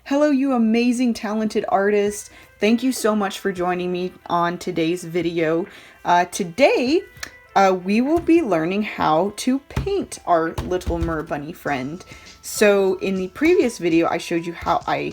Hello, you amazing, talented artist. Thank you so much for joining me on today's video. Today, we will be learning how to paint our little mer bunny friend. So in the previous video, I showed you how I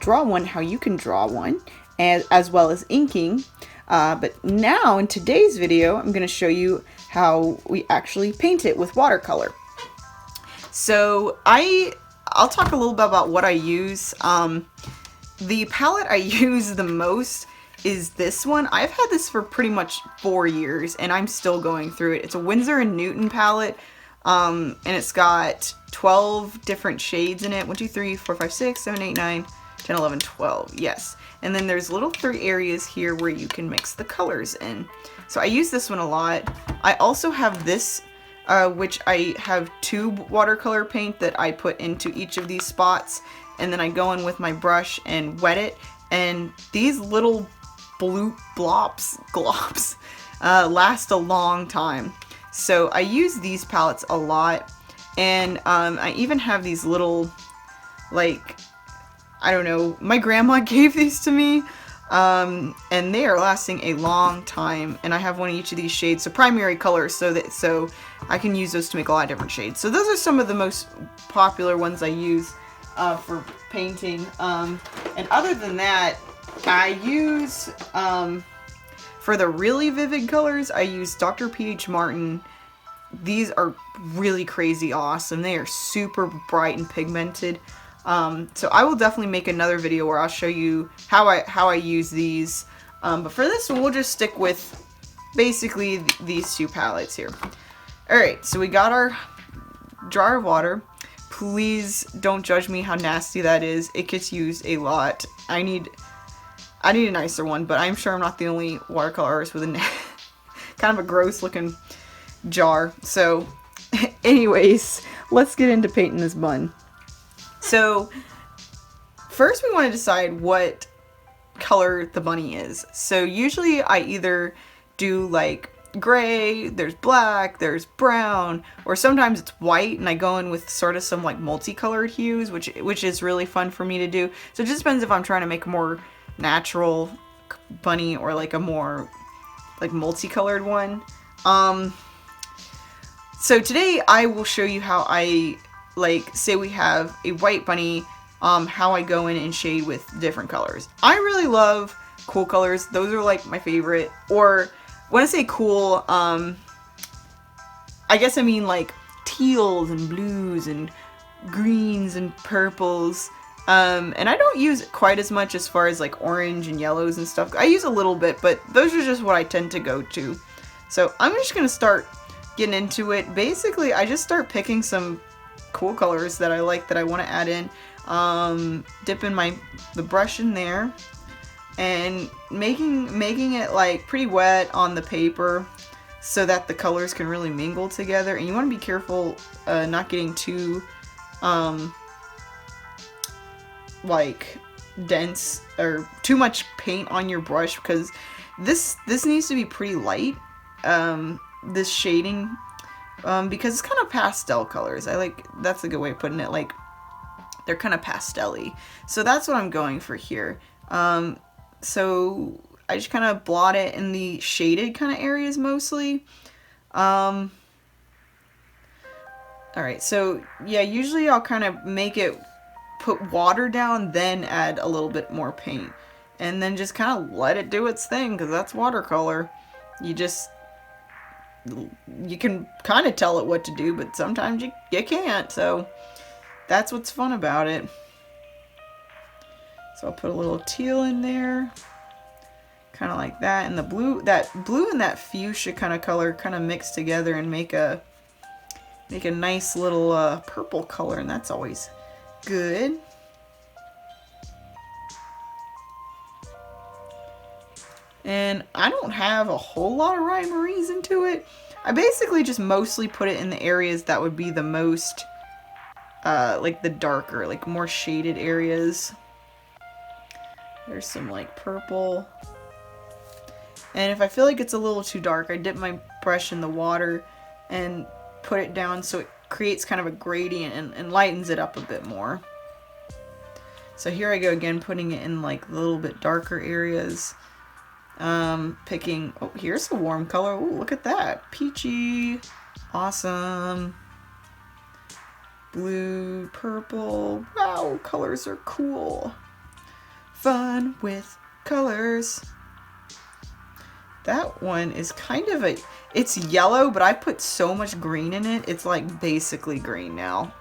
draw one, how you can draw one, as well as inking. But now in today's video, I'm going to show you how we actually paint it with watercolor. So I'll talk a little bit about what I use. The palette I use the most is this one. I've had this for pretty much 4 years and I'm still going through it. It's a Winsor & Newton palette, and it's got 12 different shades in it. 1, 2, 3, 4, 5, 6, 7, 8, 9, 10, 11, 12. Yes. And then there's little 3 areas here where you can mix the colors in. So I use this one a lot. I also have this which I have tube watercolor paint that I put into each of these spots, and then I go in with my brush and wet it, and these little blue globs last a long time. So I use these palettes a lot, and I even have these little, like, I don't know, my grandma gave these to me. And they are lasting a long time, and I have one of each of these shades, so primary colors, so I can use those to make a lot of different shades. So those are some of the most popular ones I use for painting. And other than that, I use for the really vivid colors, I use Dr. P.H. Martin. These are really crazy awesome. They are super bright and pigmented. So I will definitely make another video where I'll show you how I use these. But for this one, we'll just stick with basically these 2 palettes here. Alright, so we got our jar of water. Please don't judge me how nasty that is. It gets used a lot. I need a nicer one, but I'm sure I'm not the only watercolor artist with a kind of a gross looking jar. So anyways, let's get into painting this bun. So first we want to decide what color the bunny is. So usually I either do like gray, there's black, there's brown, or sometimes it's white, and I go in with sort of some like multicolored hues, which is really fun for me to do. So it just depends if I'm trying to make a more natural bunny or like a more like multicolored one. So today I will show you how I, like, say we have a white bunny, how I go in and shade with different colors. I really love cool colors. Those are like my favorite. Or when I say cool, I guess I mean like teals and blues and greens and purples. And I don't use it quite as much as far as like orange and yellows and stuff. I use a little bit, but those are just what I tend to go to. So I'm just gonna start getting into it. Basically, I just start picking some cool colors that I like, that I want to add in, dipping the brush in there and making it like pretty wet on the paper so that the colors can really mingle together. And you want to be careful not getting too like dense or too much paint on your brush, because this needs to be pretty light, this shading, because it's kind of pastel colors. That's a good way of putting it. Like, they're kind of pastel-y. So that's what I'm going for here. So I just kind of blot it in the shaded kind of areas mostly. Alright, so yeah, usually I'll kind of put water down, then add a little bit more paint. And then just kind of let it do its thing, because that's watercolor. You can kind of tell it what to do, but sometimes you can't, so that's what's fun about it. So I'll put a little teal in there, kind of like that, and the blue, and that fuchsia kind of color kind of mix together and make a nice little purple color, and that's always good. And I don't have a whole lot of rhyme or reason to it. I basically just mostly put it in the areas that would be the most, like the darker, like more shaded areas. There's some like purple. And if I feel like it's a little too dark, I dip my brush in the water and put it down so it creates kind of a gradient and lightens it up a bit more. So here I go again, putting it in like a little bit darker areas. Picking, oh, here's a warm color. Oh, look at that. Peachy. Awesome. Blue, purple. Wow, colors are cool. Fun with colors. That one is kind of a, it's yellow, but I put so much green in it, it's like basically green now.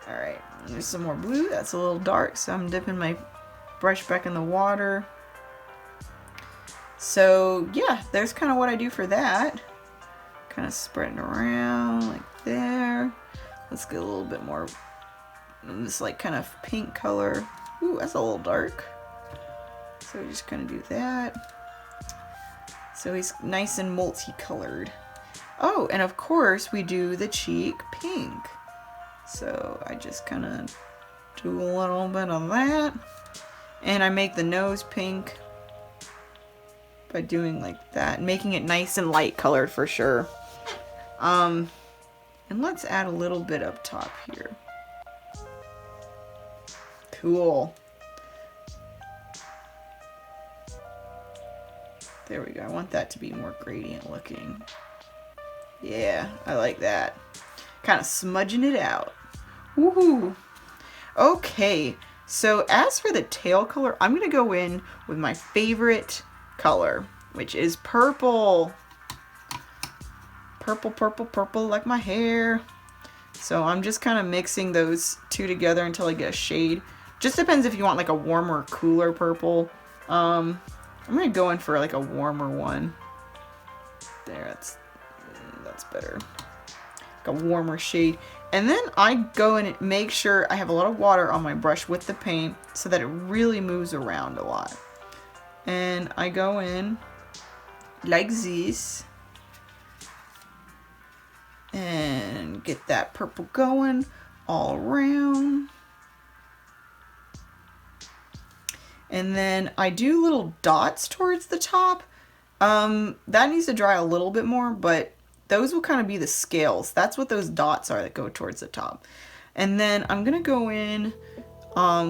Alright, there's some more blue. That's a little dark, so I'm dipping my brush back in the water. So yeah, there's kind of what I do for that. Kind of spreading around like there. Let's get a little bit more this like kind of pink color. Ooh, that's a little dark. So we just kind of do that. So he's nice and multicolored. Oh, and of course we do the cheek pink. So I just kind of do a little bit of that. And I make the nose pink by doing like that, making it nice and light colored for sure. And let's add a little bit up top here. Cool. There we go. I want that to be more gradient looking. Yeah, I like that. Kind of smudging it out. Woohoo! Okay, so as for the tail color, I'm going to go in with my favorite color, which is purple. Purple, purple, purple like my hair. So I'm just kind of mixing those two together until I get a shade. Just depends if you want like a warmer or cooler purple. I'm going to go in for like a warmer one. There, that's better. Like a warmer shade. And then I go in and make sure I have a lot of water on my brush with the paint so that it really moves around a lot. And I go in like this. And get that purple going all around. And then I do little dots towards the top. That needs to dry a little bit more, but those will kind of be the scales. That's what those dots are that go towards the top. And then I'm going to go in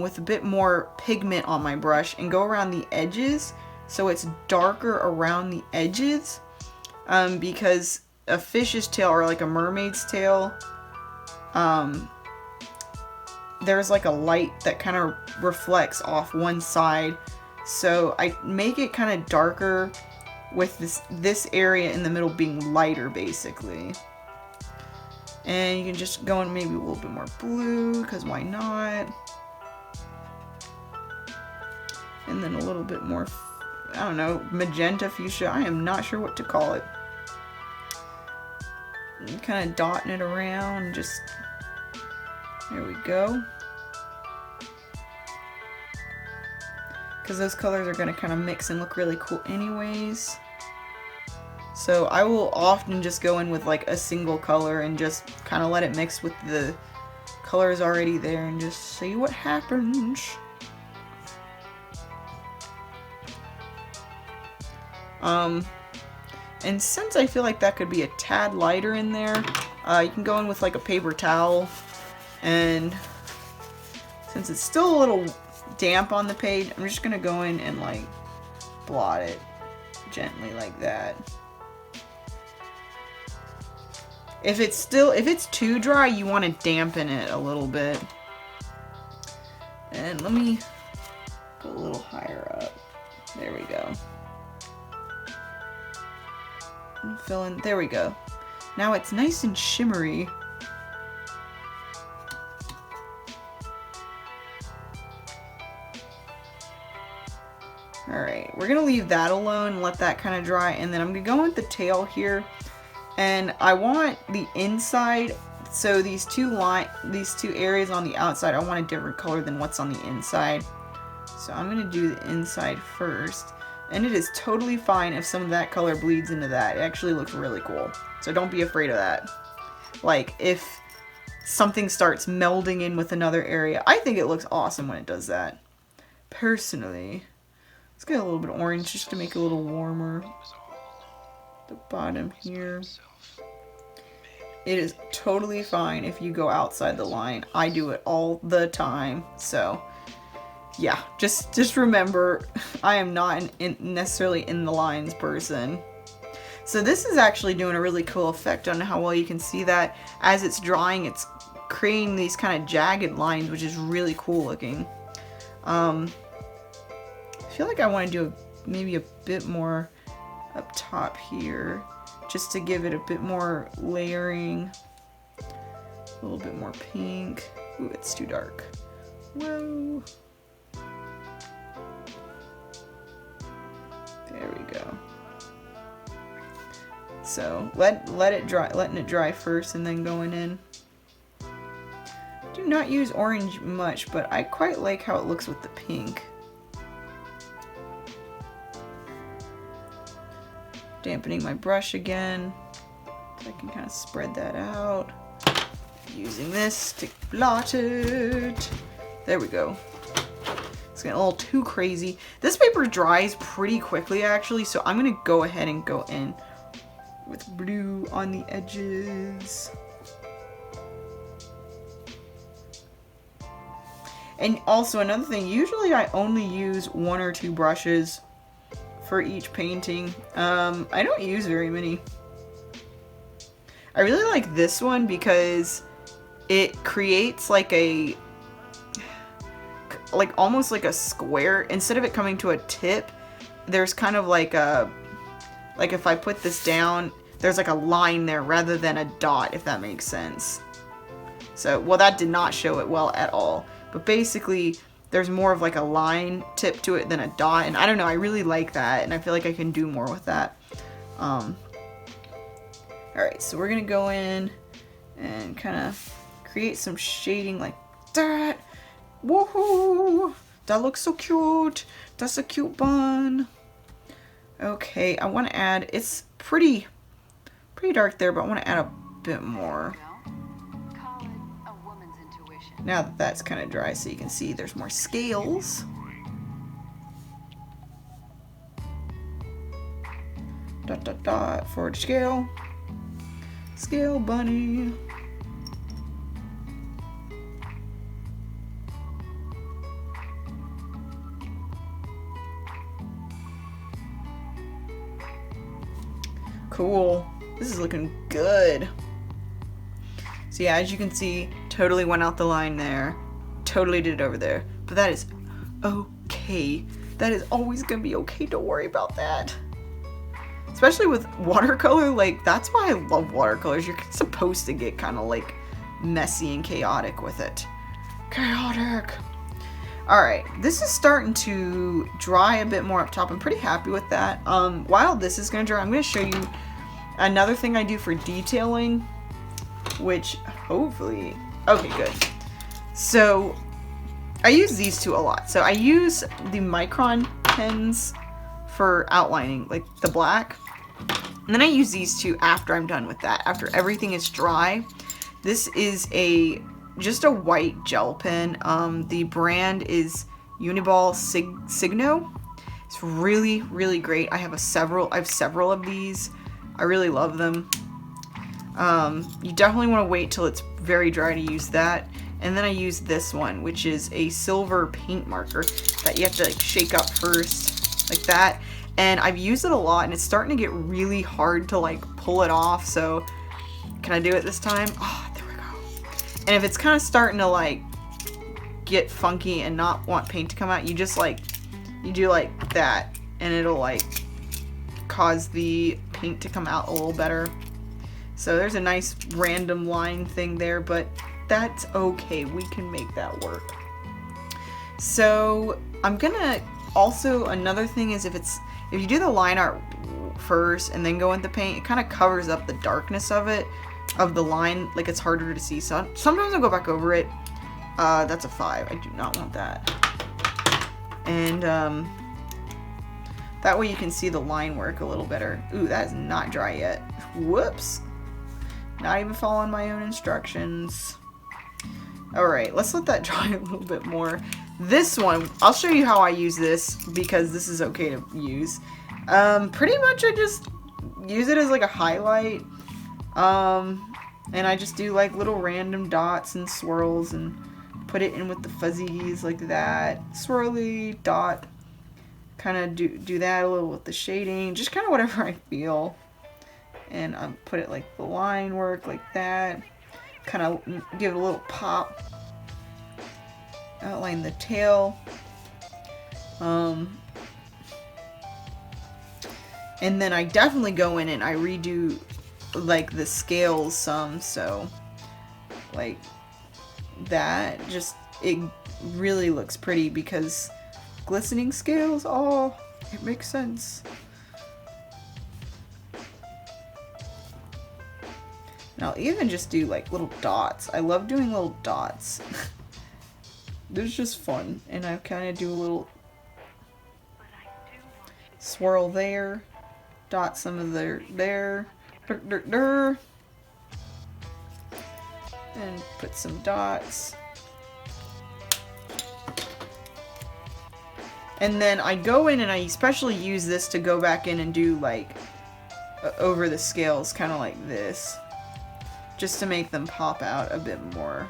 with a bit more pigment on my brush and go around the edges so it's darker around the edges. Because a fish's tail or like a mermaid's tail, there's like a light that kind of reflects off one side. So I make it kind of darker with this area in the middle being lighter basically. And you can just go in maybe a little bit more blue, because why not? And then a little bit more, I don't know, magenta, fuchsia. I am not sure what to call it. And kind of dotting it around, just, there we go. Because those colors are going to kind of mix and look really cool anyways. So I will often just go in with like a single color and just kind of let it mix with the colors already there and just see what happens. And since I feel like that could be a tad lighter in there, you can go in with like a paper towel, and since it's still a little damp on the page, I'm just gonna go in and like blot it gently like that. If it's too dry, you want to dampen it a little bit. And let me go a little higher up. There we go. And fill in, there we go. Now it's nice and shimmery. Alright, we're gonna leave that alone and let that kind of dry, and then I'm gonna go with the tail here. And I want the inside, so these two areas on the outside, I want a different color than what's on the inside. So I'm gonna do the inside first. And it is totally fine if some of that color bleeds into that. It actually looks really cool. So don't be afraid of that. Like, if something starts melding in with another area, I think it looks awesome when it does that. Personally. Let's get a little bit of orange just to make it a little warmer. The bottom here. It is totally fine if you go outside the line. I do it all the time. So yeah, just remember, I am not necessarily in the lines person. So this is actually doing a really cool effect on how well you can see that. As it's drying, it's creating these kind of jagged lines, which is really cool looking. I feel like I want to do maybe a bit more up top here, just to give it a bit more layering. A little bit more pink. Ooh, it's too dark. Whoa. There we go. So let it dry, letting it dry first and then going in. Do not use orange much, but I quite like how it looks with the pink. Dampening my brush again, so I can kind of spread that out. Using this to blot it. There we go. It's getting a little too crazy. This paper dries pretty quickly actually, so I'm gonna go ahead and go in with blue on the edges. And also another thing, usually I only use 1 or 2 brushes for each painting. I don't use very many. I really like this one because it creates like almost like a square. Instead of it coming to a tip, there's kind of like a, like if I put this down, there's like a line there rather than a dot, if that makes sense. So, well, that did not show it well at all. But basically, there's more of like a line tip to it than a dot. And I don't know, I really like that. And I feel like I can do more with that. Alright, so we're going to go in and kind of create some shading like that. Woohoo! That looks so cute. That's a cute bun. Okay, I want to add, it's pretty dark there, but I want to add a bit more. Now that that's kind of dry, so you can see there's more scales. Dot dot dot, forward scale. Scale bunny. Cool. This is looking good. So yeah, as you can see, totally went out the line there. Totally did it over there. But that is okay. That is always gonna be okay. Don't worry about that. Especially with watercolor, like, that's why I love watercolors. You're supposed to get kind of like messy and chaotic with it. Chaotic. Alright, this is starting to dry a bit more up top. I'm pretty happy with that. While this is gonna dry, I'm gonna show you another thing I do for detailing, which hopefully, okay, good. So I use these two a lot. So I use the Micron pens for outlining, like the black. And then I use these two after I'm done with that, after everything is dry. This is just a white gel pen. The brand is Uniball Signo. It's really, really great. I have several of these. I really love them. You definitely want to wait till it's very dry to use that. And then I use this one, which is a silver paint marker that you have to like shake up first, like that. And I've used it a lot, and it's starting to get really hard to like pull it off. So can I do it this time? Oh, there we go. And if it's kind of starting to like get funky and not want paint to come out, you just like, you do like that, and it'll like cause the paint to come out a little better. So there's a nice random line thing there, but that's okay. We can make that work. So I'm gonna also, another thing is if you do the line art first and then go into paint, it kind of covers up the darkness of it, of the line, like it's harder to see. So sometimes I'll go back over it. That's a 5. I do not want that. And that way you can see the line work a little better. Ooh, that is not dry yet. Whoops. Not even following my own instructions. Alright, let's let that dry a little bit more. This one, I'll show you how I use this because this is okay to use. Pretty much I just use it as like a highlight. And I just do like little random dots and swirls and put it in with the fuzzies like that. Swirly, dot. Kind of do that a little with the shading. Just kind of whatever I feel. And put it like the line work like that. Kind of give it a little pop. Outline the tail. And then I definitely go in and I redo like the scales some, so like that, just it really looks pretty because glistening scales, oh, it makes sense. And I'll even just do like little dots. I love doing little dots. It's just fun. And I kind of do a little swirl there, dot some of there, and put some dots. And then I go in and I especially use this to go back in and do like over the scales, kind of like this, just to make them pop out a bit more.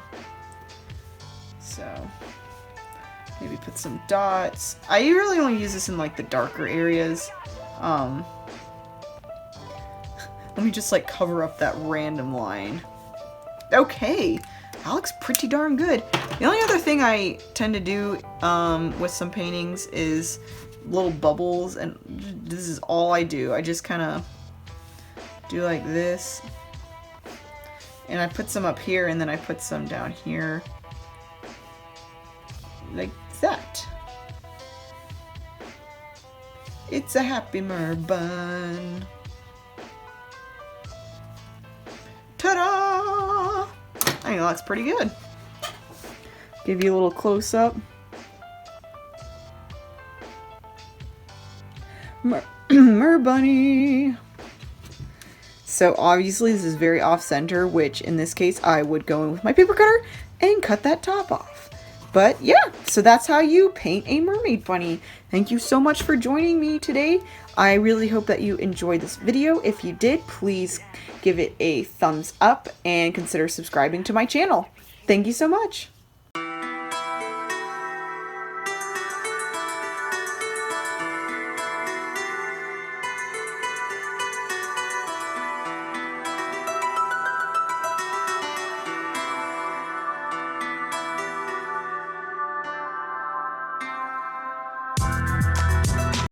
So maybe put some dots. I really only use this in like the darker areas. Let me just like cover up that random line. Okay, that looks pretty darn good. The only other thing I tend to do with some paintings is little bubbles, and this is all I do. I just kind of do like this, and I put some up here, and then I put some down here, like that. It's a happy mer-bun. Ta-da! I think that looks pretty good. Give you a little close-up. Mer Bunny. So obviously this is very off-center, which in this case I would go in with my paper cutter and cut that top off. But yeah, so that's how you paint a mermaid bunny. Thank you so much for joining me today. I really hope that you enjoyed this video. If you did, please give it a thumbs up and consider subscribing to my channel. Thank you so much.